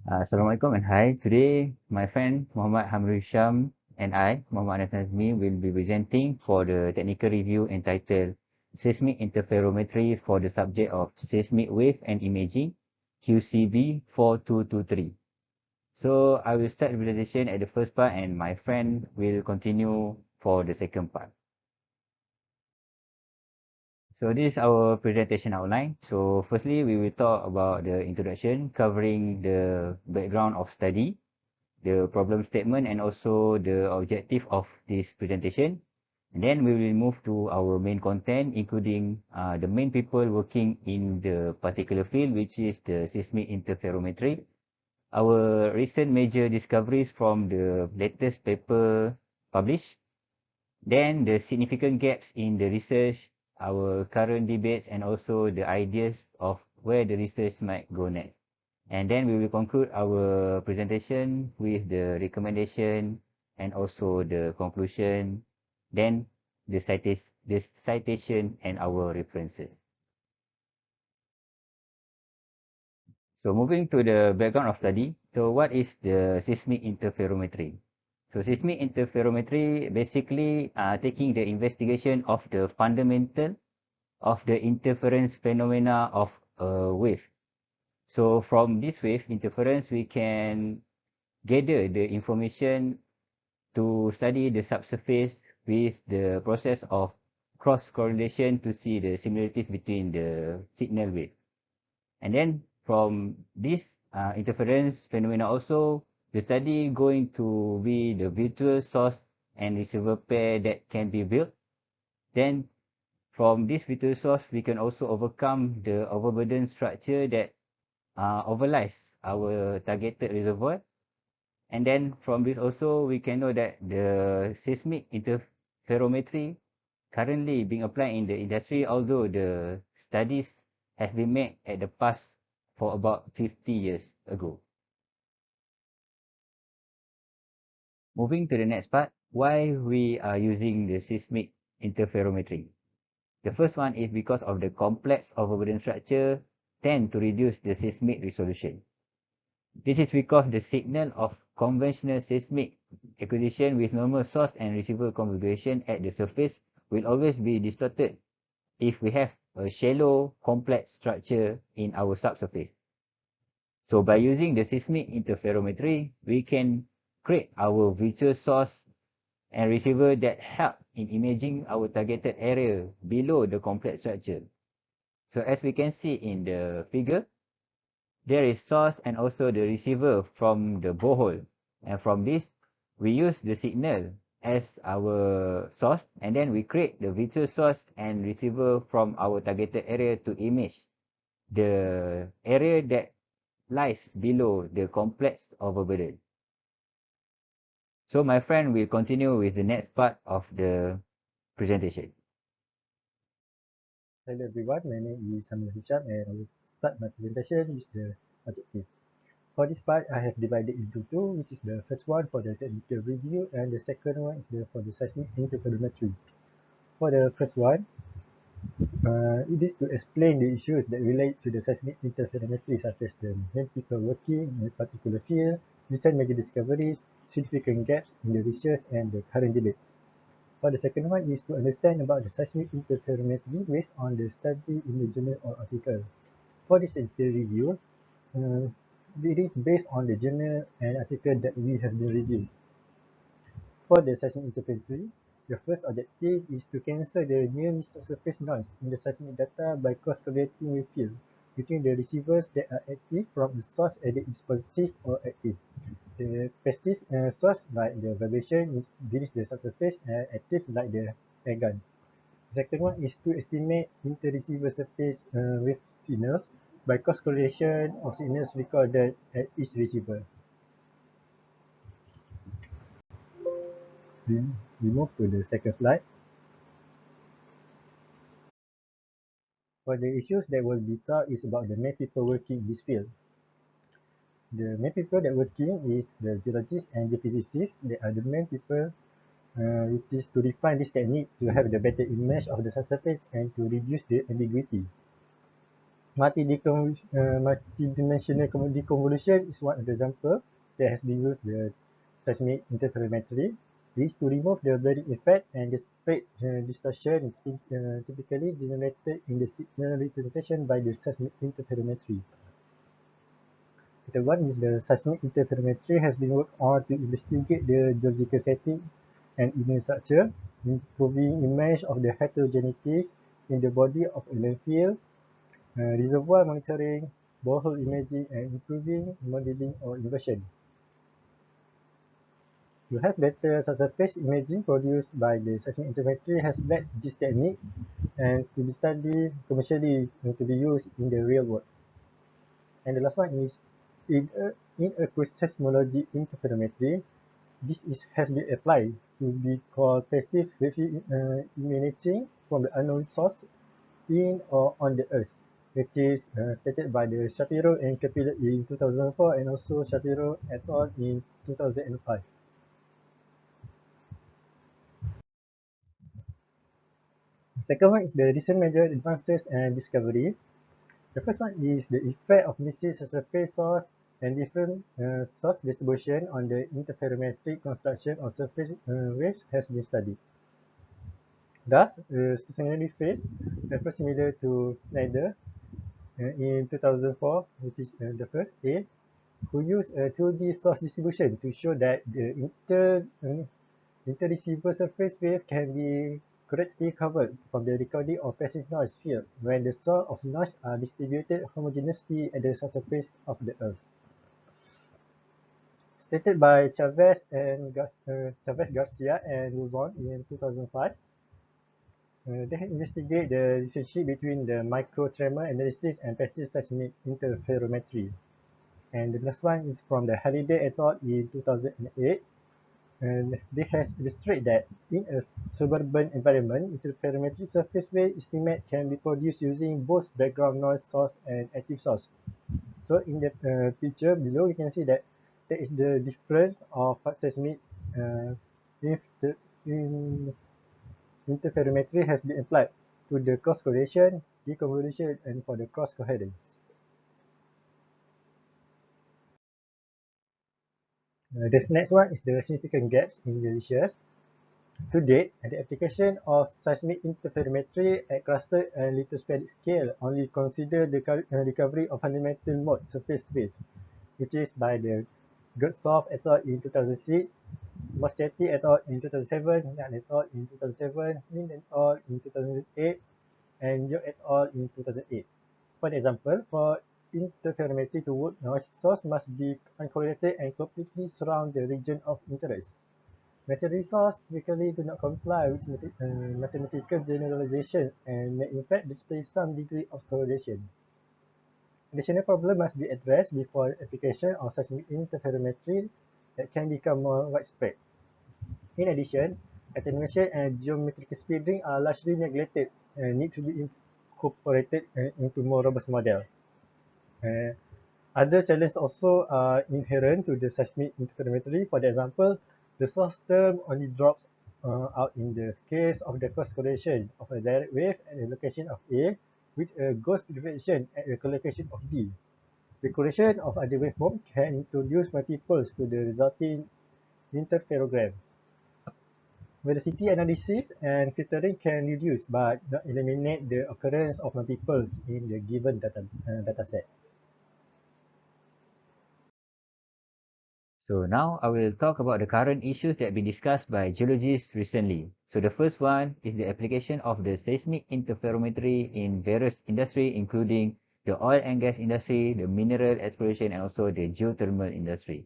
Assalamualaikum and hi. Today, my friend Muhammad Hisyam and I, Muhammad Nazmi, will be presenting for the technical review entitled Seismic Interferometry for the subject of Seismic Wave and Imaging, QCB4223. So, I will start the presentation at the first part and my friend will continue for the second part. So this is our presentation outline. So firstly, we will talk about the introduction covering the background of study, the problem statement and also the objective of this presentation. And then we will move to our main content, including the main people working in the particular field, which is the seismic interferometry. Our recent major discoveries from the latest paper published. Then the significant gaps in the research, our current debates, and also the ideas of where the research might go next. And then we will conclude our presentation with the recommendation and also the conclusion, then the citation and our references. So moving to the background of study. So what is the seismic interferometry? So seismic interferometry basically taking the investigation of the fundamental of the interference phenomena of a wave. So from this wave interference, we can gather the information to study the subsurface with the process of cross correlation to see the similarities between the signal wave. And then from this interference phenomena also, the study going to be the virtual source and receiver pair that can be built. Then from this virtual source, we can also overcome the overburden structure that overlies our targeted reservoir. And then from this also, we can know that the seismic interferometry currently being applied in the industry, although the studies have been made at the past for about 50 years ago. Moving to the next part, why we are using the seismic interferometry. The first one is because of the complex overburden structure tend to reduce the seismic resolution. This is because the signal of conventional seismic acquisition with normal source and receiver configuration at the surface will always be distorted if we have a shallow, complex structure in our subsurface. So by using the seismic interferometry, we can create our virtual source and receiver that help in imaging our targeted area below the complex structure. So as we can see in the figure, there is source and also the receiver from the borehole. And from this, we use the signal as our source and then we create the virtual source and receiver from our targeted area to image the area that lies below the complex overburden. So my friend will continue with the next part of the presentation. Hello everyone, my name is Hamirul and I will start my presentation with the objective. For this part, I have divided into two, which is the first one for the technical review and the second one is for the seismic interferometry. For the first one, it is to explain the issues that relate to the seismic interferometry, such as the main people working in a particular field, recent major discoveries, significant gaps in the research and the current debates. For the second one is to understand about the seismic interferometry based on the study in the journal or article. For this technical review, uh, it is based on the journal and article that we have been reviewed. For the seismic interferometry, the first objective is to cancel the near surface noise in the seismic data by cross-correlating with field between the receivers that are active from a source either is passive or active. The passive source like the vibration is beneath the subsurface and active like the air gun. The second one is to estimate inter-receiver surface wave signals by cross-correlation of signals recorded at each receiver. We move to the second slide. For the issues that will be taught is about the main people working in this field. The main people that working is the geologists and geophysicists. They are the main people which is to refine this technique to have the better image of the subsurface and to reduce the ambiguity. Multi-dimensional deconvolution is one of the examples that has been used the seismic interferometry. This to remove the blurring effect and the spread distortion typically generated in the signal representation by the seismic interferometry. The one is the seismic interferometry has been worked on to investigate the geological setting and image structure, improving image of the heterogeneities in the body of a landfill, reservoir monitoring, borehole imaging, and improving modeling or inversion. To have better subsurface imaging produced by the seismic interferometry has led this technique and to be studied commercially and to be used in the real world. And the last one is in seismology interferometry. Has been applied to be called passive imaging from the unknown source in or on the Earth, which is stated by the Shapiro and Capello in 2004 and also Shapiro et al. In 2005. The second one is the recent major advances and discovery. The first one is the effect of missing surface source and different source distribution on the interferometric construction of surface waves has been studied. Thus, stationary phase, approach similar to Snyder in 2004, which is the first A, who used a 2D source distribution to show that the inter-receiver surface wave can be correctly covered from the recording of passive noise field when the source of noise are distributed homogeneously at the surface of the Earth. Stated by Chavez Garcia and Luzon in 2005, they investigate the relationship between the microtremor analysis and passive seismic interferometry. And the last one is from the Halliday et al. In 2008. And they has illustrated that in a suburban environment, interferometry surface wave estimate can be produced using both background noise source and active source. So in the picture below, you can see that there is the difference of seismic if the interferometry has been applied to the cross correlation, deconvolution, and for the cross coherence. This next one is the significant gaps in the research. To date, the application of seismic interferometry at cluster and lithospheric scale only consider the recovery of fundamental mode surface wave, which is by the Gertzoff et al. In 2006, Moschetti et al. In 2007, Yan et al. In 2007, Min et al. In 2008, and Yo et al. In 2008. For example, for interferometry to work, noise source must be uncorrelated and completely surround the region of interest. Natural resources typically do not comply with mathematical generalization and may in fact display some degree of correlation. Additional problems must be addressed before application of seismic interferometry that can become more widespread. In addition, attenuation and geometric spreading are largely neglected and need to be incorporated into more robust model. Other challenges also are inherent to the seismic interferometry. For example, the source term only drops out in the case of the cross correlation of a direct wave at a location of A with a ghost reflection at a location of B. The correlation of other waveform can introduce multiples to the resulting interferogram. Velocity analysis and filtering can reduce but not eliminate the occurrence of multiples in the given dataset. So now I will talk about the current issues that have been discussed by geologists recently. So the first one is the application of the seismic interferometry in various industries, including the oil and gas industry, the mineral exploration, and also the geothermal industry.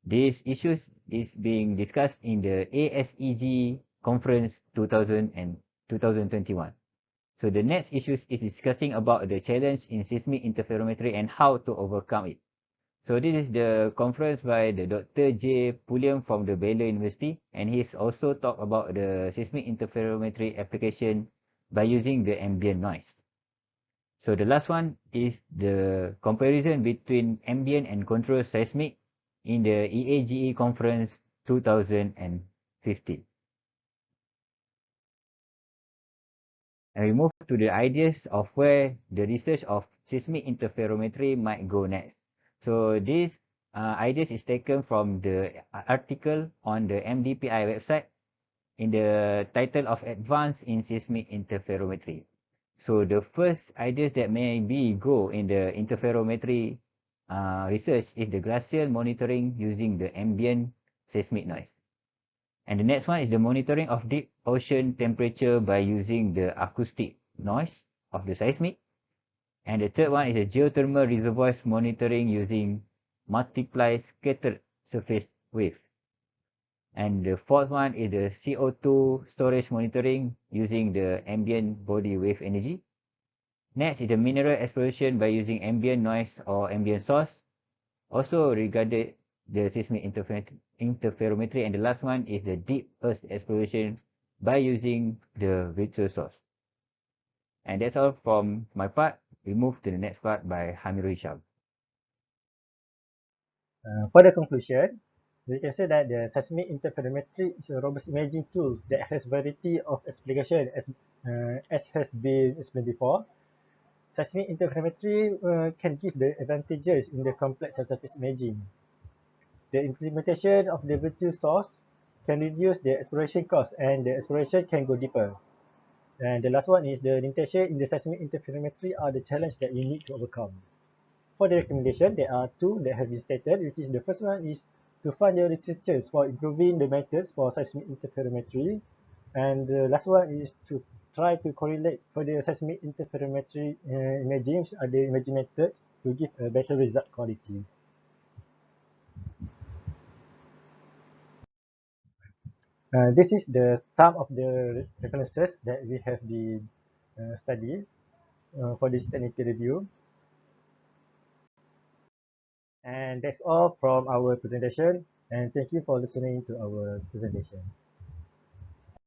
These issues is being discussed in the ASEG conference 2000 and 2021. So the next issues is discussing about the challenge in seismic interferometry and how to overcome it. So this is the conference by the Dr. J. Pulliam from the Baylor University, and he's also talked about the seismic interferometry application by using the ambient noise. So the last one is the comparison between ambient and controlled seismic in the EAGE conference 2015. And we move to the ideas of where the research of seismic interferometry might go next. So this ideas is taken from the article on the MDPI website in the title of Advanced in Seismic Interferometry. So the first ideas that maybe go in the interferometry research is the glacial monitoring using the ambient seismic noise. And the next one is the monitoring of deep ocean temperature by using the acoustic noise of the seismic. And the third one is the geothermal reservoirs monitoring using multiply scattered surface wave. And the fourth one is the CO2 storage monitoring using the ambient body wave energy. Next is the mineral exploration by using ambient noise or ambient source. Also regarded the seismic interferometry. And the last one is the deep earth exploration by using the virtual source. And that's all from my part. We move to the next part by Hamirul Hisyam. For the conclusion, we can say that the seismic interferometry is a robust imaging tool that has variety of application as has been explained before. Seismic interferometry can give the advantages in the complex surface imaging. The implementation of the virtual source can reduce the exploration cost and the exploration can go deeper. And the last one is the limitation in the seismic interferometry are the challenge that we need to overcome. For the recommendation, there are two that have been stated, which is the first one is to fund the researchers for improving the methods for seismic interferometry. And the last one is to try to correlate for the seismic interferometry imaging with other imaging methods to give a better result quality. This is the sum of the references that we have been studied for this technical review. And that's all from our presentation. And thank you for listening to our presentation.